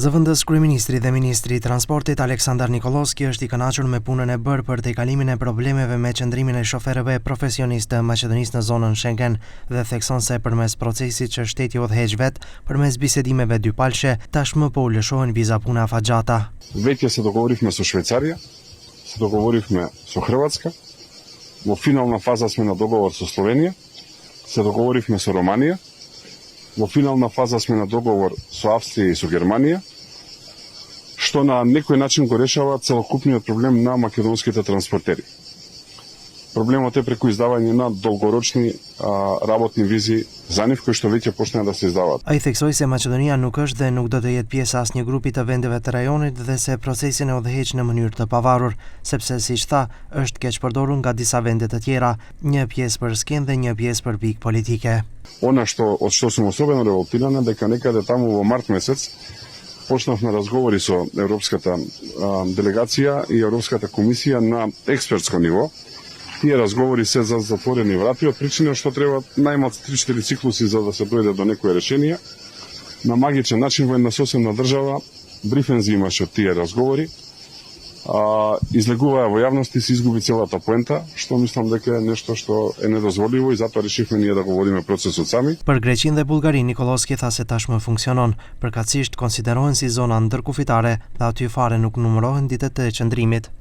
Zëvendës kryeministri dhe ministri I transportit Aleksandar Nikollowski është I kënaqur me punën e bërë për tejkalimin e problemeve me qëndrimin e shoferëve profesionistë të Maqedonisë në zonën Schengen dhe thekson se përmes procesit që shteti udhëheq vet përmes bisedimeve dypalshe tashmë po u lëshohen viza puna afatgjata. Веќе се договоривме со Швајцарија, се договоривме со Хрватска, во финална фаза сме на договор со Словенија, се договоривме со Романија, во финална фаза сме на договор со Австрија и со Германија, што на некој начин го решава целокупниот проблем на македонските транспортери. Проблемот е преку издавање на долгорочни работни визи за нив кои што веќе почнаа да се издаваат. Ai theksoi se Maqedonia nuk është dhe nuk do të jetë pjesë e asnjë grupi të vendeve të rajonit dhe se procesin e udhëheq në mënyrë të pavarur, sepse siç tha, është keq përdorur nga disa vende të tjera, një pjesë për skenë dhe një pjesë për pikë politike. Она од што сум особено револтирана дека некаде таму во март месец почнавме разговори со Европската делегација и Европската комисија на експертско ниво. Тие разговори се за затворени врати, од причина што треба најмалку 3-4 циклуси за да се дојде до некое решение. На магичен начин во една соседна држава брифензи имаше од тие разговори. Излегуваа во јавност и се изгуби целата поента, што мислам дека е нешто што е недозволиво и затоа решивме ние да го водиме процесот сами. Për Greqinë dhe Bullgarinë, Nikollowski tha se tashmë funksionon, përkatësisht konsiderohen si zona ndërkufitare dhe aty fare nuk numërohen ditët e qëndrimit.